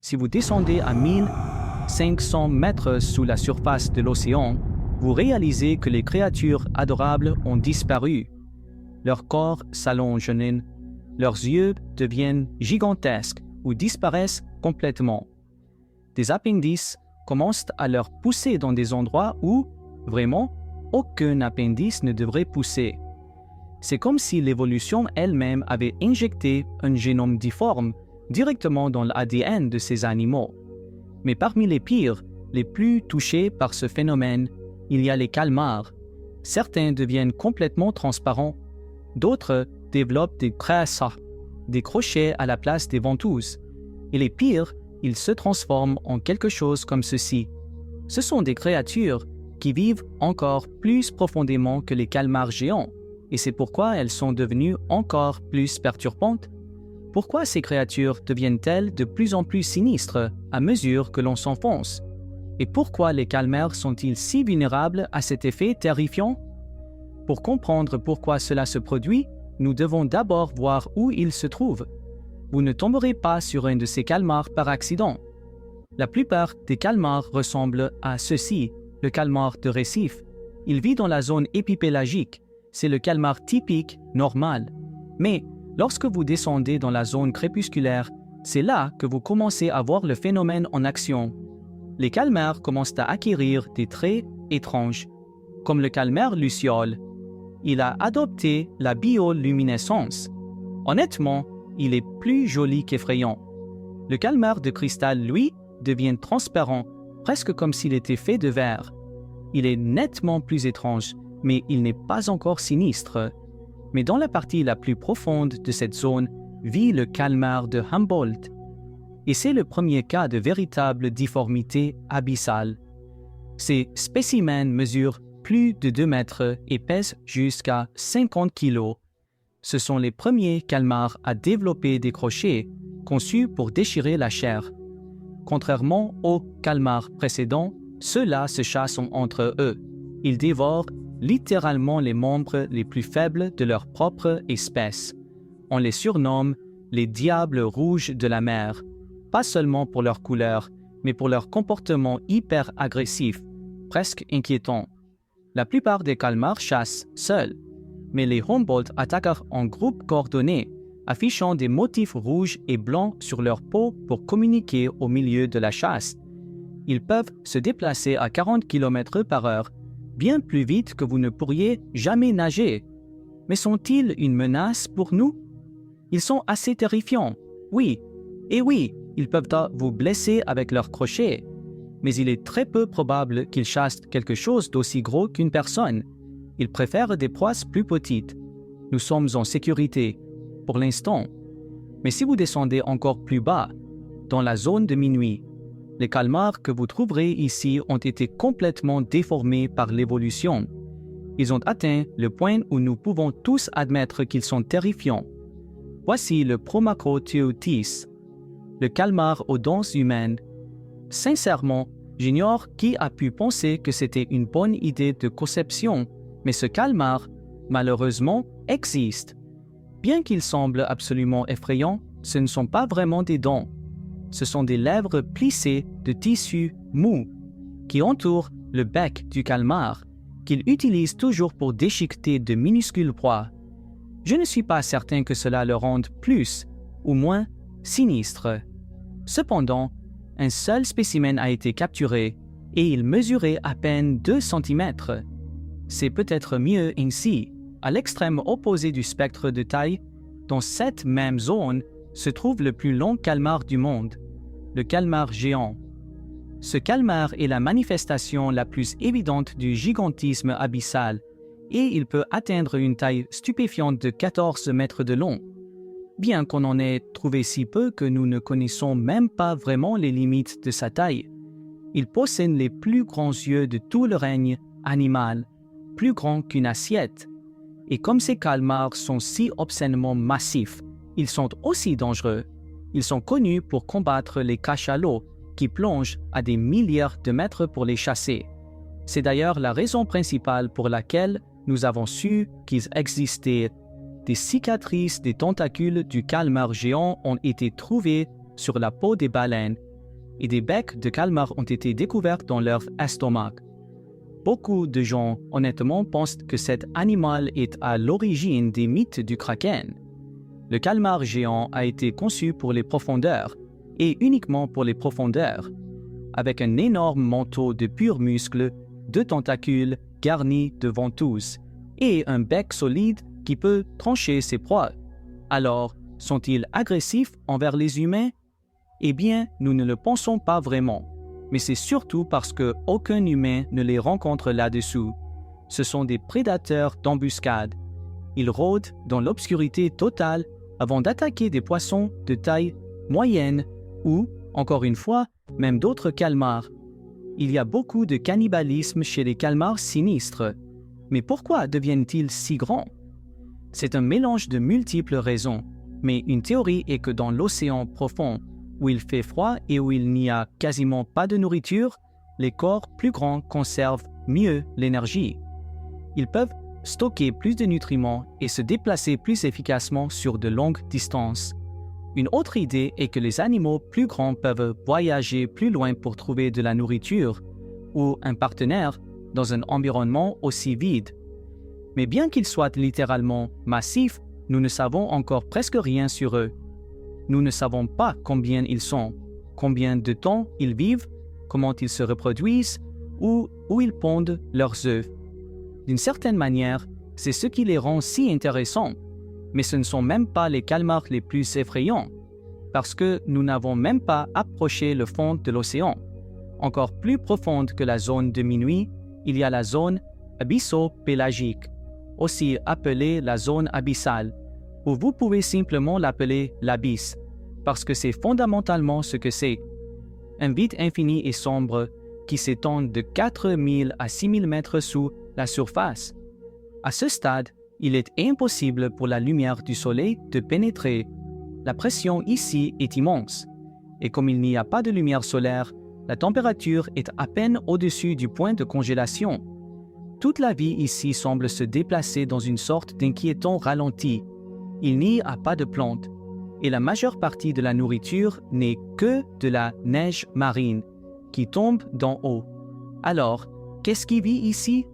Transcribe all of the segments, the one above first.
Si vous descendez à 1500 mètres sous la surface de l'océan, vous réalisez que les créatures adorables ont disparu. Leur corps s'allonge, leurs yeux deviennent gigantesques ou disparaissent complètement. Des appendices commencent à leur pousser dans des endroits où, vraiment, aucun appendice ne devrait pousser. C'est comme si l'évolution elle-même avait injecté un génome difforme directement dans l'ADN de ces animaux. Mais parmi les pires, les plus touchés par ce phénomène, il y a les calmars. Certains deviennent complètement transparents, d'autres développent des crasses, des crochets à la place des ventouses. Et les pires, ils se transforment en quelque chose comme ceci. Ce sont des créatures qui vivent encore plus profondément que les calmars géants, et c'est pourquoi elles sont devenues encore plus perturbantes. Pourquoi ces créatures deviennent-elles de plus en plus sinistres à mesure que l'on s'enfonce? Et pourquoi les calmars sont-ils si vulnérables à cet effet terrifiant? Pour comprendre pourquoi cela se produit, nous devons d'abord voir où ils se trouvent. Vous ne tomberez pas sur un de ces calmars par accident. La plupart des calmars ressemblent à ceci, le calmar de récif. Il vit dans la zone épipélagique. C'est le calmar typique, normal. Mais lorsque vous descendez dans la zone crépusculaire, c'est là que vous commencez à voir le phénomène en action. Les calmars commencent à acquérir des traits étranges, comme le calmar luciole. Il a adopté la bioluminescence. Honnêtement, il est plus joli qu'effrayant. Le calmar de cristal, lui, devient transparent, presque comme s'il était fait de verre. Il est nettement plus étrange, mais il n'est pas encore sinistre. Mais dans la partie la plus profonde de cette zone vit le calmar de Humboldt. Et c'est le premier cas de véritable difformité abyssale. Ces spécimens mesurent plus de 2 mètres et pèsent jusqu'à 50 kilos. Ce sont les premiers calmars à développer des crochets conçus pour déchirer la chair. Contrairement aux calmars précédents, ceux-là se chassent entre eux. Ils dévorent littéralement les membres les plus faibles de leur propre espèce. On les surnomme les diables rouges de la mer, pas seulement pour leur couleur, mais pour leur comportement hyper agressif, presque inquiétant. La plupart des calmars chassent seuls, mais les Humboldt attaquent en groupe coordonné, affichant des motifs rouges et blancs sur leur peau pour communiquer au milieu de la chasse. Ils peuvent se déplacer à 40 km/h, bien plus vite que vous ne pourriez jamais nager. Mais sont-ils une menace pour nous? Ils sont assez terrifiants, oui. Et oui, ils peuvent vous blesser avec leurs crochets. Mais il est très peu probable qu'ils chassent quelque chose d'aussi gros qu'une personne. Ils préfèrent des proies plus petites. Nous sommes en sécurité, pour l'instant. Mais si vous descendez encore plus bas, dans la zone de minuit, les calmars que vous trouverez ici ont été complètement déformés par l'évolution. Ils ont atteint le point où nous pouvons tous admettre qu'ils sont terrifiants. Voici le Promacroteuthis, le calmar aux dents humaines. Sincèrement, j'ignore qui a pu penser que c'était une bonne idée de conception, mais ce calmar, malheureusement, existe. Bien qu'il semble absolument effrayant, ce ne sont pas vraiment des dents. Ce sont des lèvres plissées de tissu mou qui entourent le bec du calmar, qu'il utilise toujours pour déchiqueter de minuscules proies. Je ne suis pas certain que cela le rende plus ou moins sinistre. Cependant, un seul spécimen a été capturé et il mesurait à peine 2 cm. C'est peut-être mieux ainsi. À l'extrême opposé du spectre de taille, dans cette même zone, se trouve le plus long calmar du monde, le calmar géant. Ce calmar est la manifestation la plus évidente du gigantisme abyssal et il peut atteindre une taille stupéfiante de 14 mètres de long. Bien qu'on en ait trouvé si peu que nous ne connaissons même pas vraiment les limites de sa taille. Il possède les plus grands yeux de tout le règne animal, plus grands qu'une assiette. Et comme ces calmars sont si obscènement massifs, ils sont aussi dangereux. Ils sont connus pour combattre les cachalots qui plongent à des milliers de mètres pour les chasser. C'est d'ailleurs la raison principale pour laquelle nous avons su qu'ils existaient. Des cicatrices des tentacules du calmar géant ont été trouvées sur la peau des baleines et des becs de calmar ont été découverts dans leur estomac. Beaucoup de gens, honnêtement, pensent que cet animal est à l'origine des mythes du kraken. Le calmar géant a été conçu pour les profondeurs, et uniquement pour les profondeurs, avec un énorme manteau de purs muscles, 2 tentacules garnis de ventouses, et un bec solide qui peut trancher ses proies. Alors, sont-ils agressifs envers les humains? Eh bien, nous ne le pensons pas vraiment. Mais c'est surtout parce qu'aucun humain ne les rencontre là-dessous. Ce sont des prédateurs d'embuscade. Ils rôdent dans l'obscurité totale avant d'attaquer des poissons de taille moyenne ou, encore une fois, même d'autres calmars. Il y a beaucoup de cannibalisme chez les calmars sinistres. Mais pourquoi deviennent-ils si grands? C'est un mélange de multiples raisons, mais une théorie est que dans l'océan profond, où il fait froid et où il n'y a quasiment pas de nourriture, les corps plus grands conservent mieux l'énergie. Ils peuvent stocker plus de nutriments et se déplacer plus efficacement sur de longues distances. Une autre idée est que les animaux plus grands peuvent voyager plus loin pour trouver de la nourriture ou un partenaire dans un environnement aussi vide. Mais bien qu'ils soient littéralement massifs, nous ne savons encore presque rien sur eux. Nous ne savons pas combien ils sont, combien de temps ils vivent, comment ils se reproduisent ou où ils pondent leurs œufs. D'une certaine manière, c'est ce qui les rend si intéressants, mais ce ne sont même pas les calmars les plus effrayants, parce que nous n'avons même pas approché le fond de l'océan. Encore plus profonde que la zone de minuit, il y a la zone abysso-pélagique, aussi appelée la zone abyssale, ou vous pouvez simplement l'appeler l'abysse, parce que c'est fondamentalement ce que c'est. Un vide infini et sombre qui s'étend de 4000 à 6000 mètres sous la surface. À ce stade, il est impossible pour la lumière du soleil de pénétrer. La pression ici est immense, et comme il n'y a pas de lumière solaire, la température est à peine au-dessus du point de congélation. Toute la vie ici semble se déplacer dans une sorte d'inquiétant ralenti. Il n'y a pas de plantes, et la majeure partie de la nourriture n'est que de la neige marine, qui tombe d'en haut. Alors, qu'est-ce qui vit ici?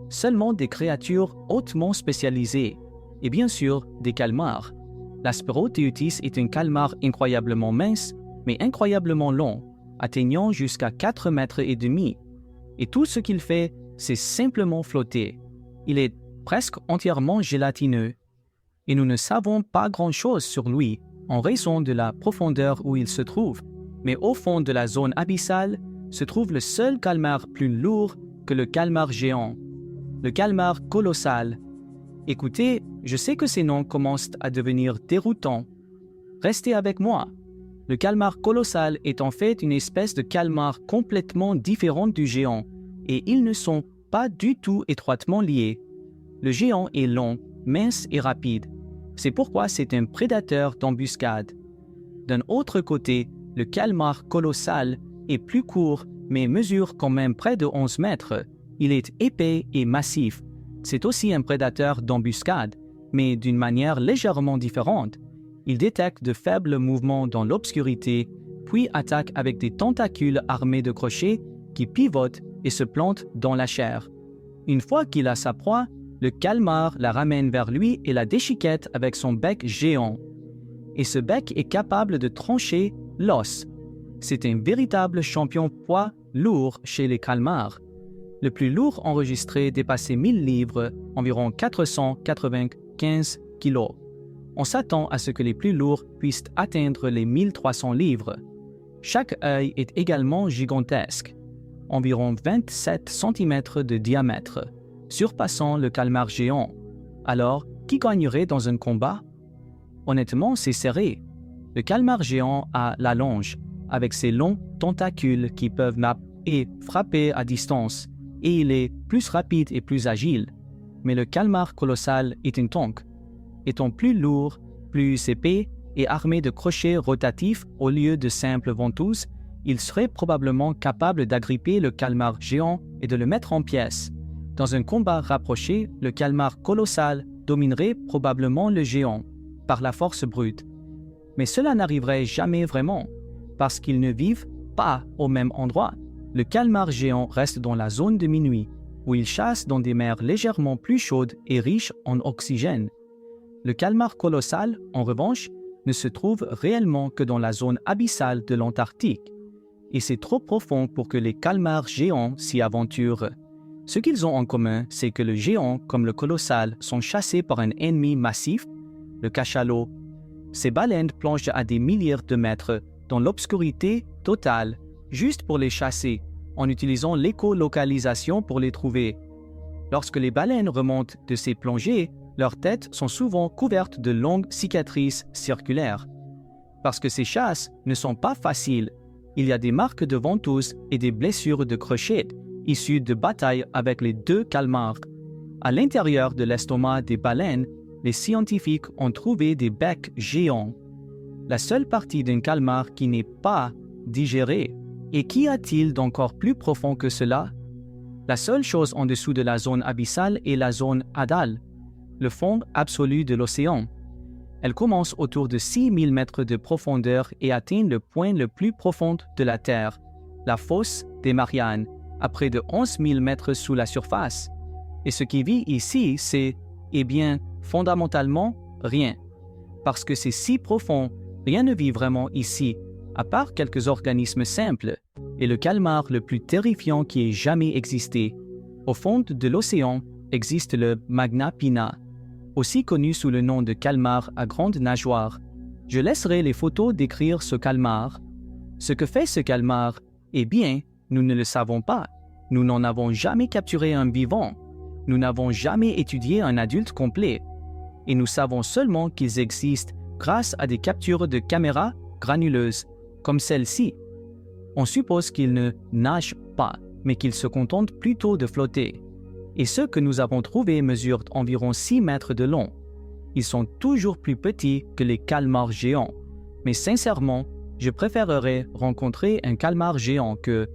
Seulement des créatures hautement spécialisées, et bien sûr des calmars. L'Asperotheutis est un calmar incroyablement mince, mais incroyablement long, atteignant jusqu'à 4 mètres et demi. Et tout ce qu'il fait, c'est simplement flotter. Il est presque entièrement gélatineux. Et nous ne savons pas grand-chose sur lui, en raison de la profondeur où il se trouve. Mais au fond de la zone abyssale se trouve le seul calmar plus lourd que le calmar géant, le calmar colossal. Écoutez, je sais que ces noms commencent à devenir déroutants. Restez avec moi. Le calmar colossal est en fait une espèce de calmar complètement différente du géant, et ils ne sont pas du tout étroitement liés. Le géant est long, mince et rapide. C'est pourquoi c'est un prédateur d'embuscade. D'un autre côté, le calmar colossal est plus court, mais mesure quand même près de 11 mètres. Il est épais et massif. C'est aussi un prédateur d'embuscade, mais d'une manière légèrement différente. Il détecte de faibles mouvements dans l'obscurité, puis attaque avec des tentacules armés de crochets qui pivotent et se plantent dans la chair. Une fois qu'il a sa proie, le calmar la ramène vers lui et la déchiquette avec son bec géant. Et ce bec est capable de trancher l'os. C'est un véritable champion poids lourd chez les calmars. Le plus lourd enregistré dépassait 1000 livres, environ 495 kilos. On s'attend à ce que les plus lourds puissent atteindre les 1300 livres. Chaque œil est également gigantesque, environ 27 cm de diamètre, surpassant le calmar géant. Alors, qui gagnerait dans un combat? Honnêtement, c'est serré. Le calmar géant a la longe, avec ses longs tentacules qui peuvent frapper à distance, et il est plus rapide et plus agile. Mais le calmar colossal est un tank. Étant plus lourd, plus épais et armé de crochets rotatifs au lieu de simples ventouses, il serait probablement capable d'agripper le calmar géant et de le mettre en pièces. Dans un combat rapproché, le calmar colossal dominerait probablement le géant, par la force brute. Mais cela n'arriverait jamais vraiment, parce qu'ils ne vivent pas au même endroit. Le calmar géant reste dans la zone de minuit, où il chasse dans des mers légèrement plus chaudes et riches en oxygène. Le calmar colossal, en revanche, ne se trouve réellement que dans la zone abyssale de l'Antarctique, et c'est trop profond pour que les calmars géants s'y aventurent. Ce qu'ils ont en commun, c'est que le géant comme le colossal sont chassés par un ennemi massif, le cachalot. Ces baleines plongent à des milliers de mètres dans l'obscurité totale, juste pour les chasser, en utilisant l'écolocalisation pour les trouver. Lorsque les baleines remontent de ces plongées, leurs têtes sont souvent couvertes de longues cicatrices circulaires. Parce que ces chasses ne sont pas faciles, il y a des marques de ventouses et des blessures de crochets issues de batailles avec les deux calmars. À l'intérieur de l'estomac des baleines, les scientifiques ont trouvé des becs géants. La seule partie d'un calmar qui n'est pas digérée. Et qu'y a-t-il d'encore plus profond que cela? La seule chose en dessous de la zone abyssale est la zone hadale, le fond absolu de l'océan. Elle commence autour de 6000 mètres de profondeur et atteint le point le plus profond de la Terre, la fosse des Mariannes, à près de 11 000 mètres sous la surface. Et ce qui vit ici, c'est, fondamentalement, rien. Parce que c'est si profond, rien ne vit vraiment ici, à part quelques organismes simples, et le calmar le plus terrifiant qui ait jamais existé. Au fond de l'océan existe le Magna Pinna, aussi connu sous le nom de calmar à grande nageoire. Je laisserai les photos décrire ce calmar. Ce que fait ce calmar, eh bien, nous ne le savons pas. Nous n'en avons jamais capturé un vivant. Nous n'avons jamais étudié un adulte complet. Et nous savons seulement qu'ils existent grâce à des captures de caméras granuleuses, comme celle-ci. On suppose qu'ils ne nagent pas, mais qu'ils se contentent plutôt de flotter. Et ceux que nous avons trouvés mesurent environ 6 mètres de long. Ils sont toujours plus petits que les calmars géants. Mais sincèrement, je préférerais rencontrer un calmar géant que,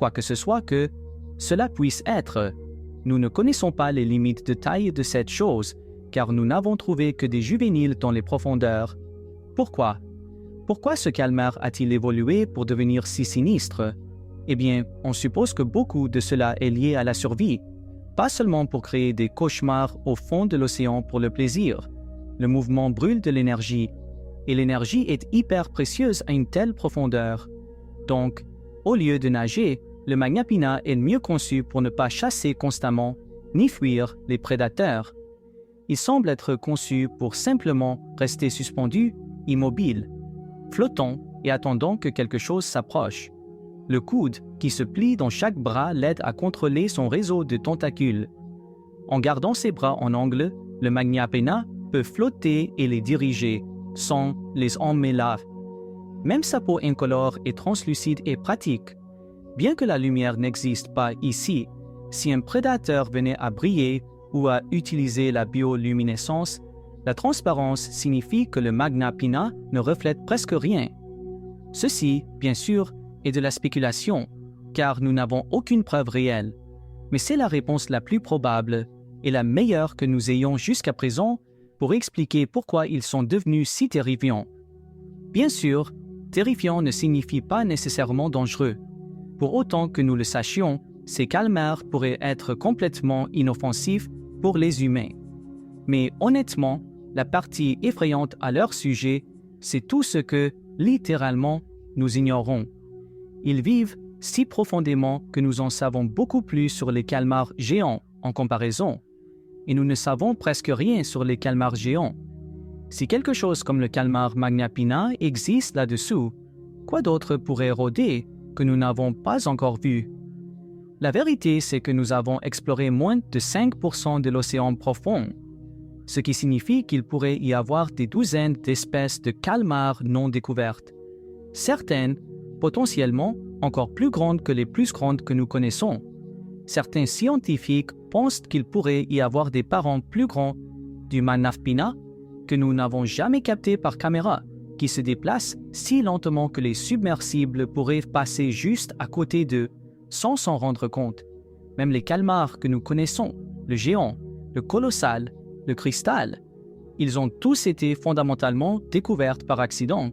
quoi que ce soit que cela puisse être. Nous ne connaissons pas les limites de taille de cette chose, car nous n'avons trouvé que des juvéniles dans les profondeurs. Pourquoi? Pourquoi ce calmar a-t-il évolué pour devenir si sinistre? Eh bien, on suppose que beaucoup de cela est lié à la survie, pas seulement pour créer des cauchemars au fond de l'océan pour le plaisir. Le mouvement brûle de l'énergie, et l'énergie est hyper précieuse à une telle profondeur. Donc, au lieu de nager, le Magna Pinna est mieux conçu pour ne pas chasser constamment, ni fuir les prédateurs. Il semble être conçu pour simplement rester suspendu, immobile, flottant et attendant que quelque chose s'approche. Le coude qui se plie dans chaque bras l'aide à contrôler son réseau de tentacules. En gardant ses bras en angle, le Magna Pinna peut flotter et les diriger, sans les emmêler. Même sa peau incolore et translucide est pratique. Bien que la lumière n'existe pas ici, si un prédateur venait à briller ou à utiliser la bioluminescence, la transparence signifie que le Magna Pinna ne reflète presque rien. Ceci, bien sûr, est de la spéculation, car nous n'avons aucune preuve réelle. Mais c'est la réponse la plus probable et la meilleure que nous ayons jusqu'à présent pour expliquer pourquoi ils sont devenus si terrifiants. Bien sûr, terrifiant ne signifie pas nécessairement dangereux. Pour autant que nous le sachions, ces calmars pourraient être complètement inoffensifs pour les humains. Mais honnêtement, la partie effrayante à leur sujet, c'est tout ce que, littéralement, nous ignorons. Ils vivent si profondément que nous en savons beaucoup plus sur les calmars géants en comparaison, et nous ne savons presque rien sur les calmars géants. Si quelque chose comme le calmar Magna Pinna existe là-dessous, quoi d'autre pourrait rôder que nous n'avons pas encore vu? La vérité, c'est que nous avons exploré moins de 5% de l'océan profond, ce qui signifie qu'il pourrait y avoir des douzaines d'espèces de calmars non découvertes. Certaines, potentiellement, encore plus grandes que les plus grandes que nous connaissons. Certains scientifiques pensent qu'il pourrait y avoir des parents plus grands du Magna Pinna que nous n'avons jamais captés par caméra, qui se déplacent si lentement que les submersibles pourraient passer juste à côté d'eux, sans s'en rendre compte. Même les calmars que nous connaissons, le géant, le colossal, le cristal, ils ont tous été fondamentalement découverts par accident.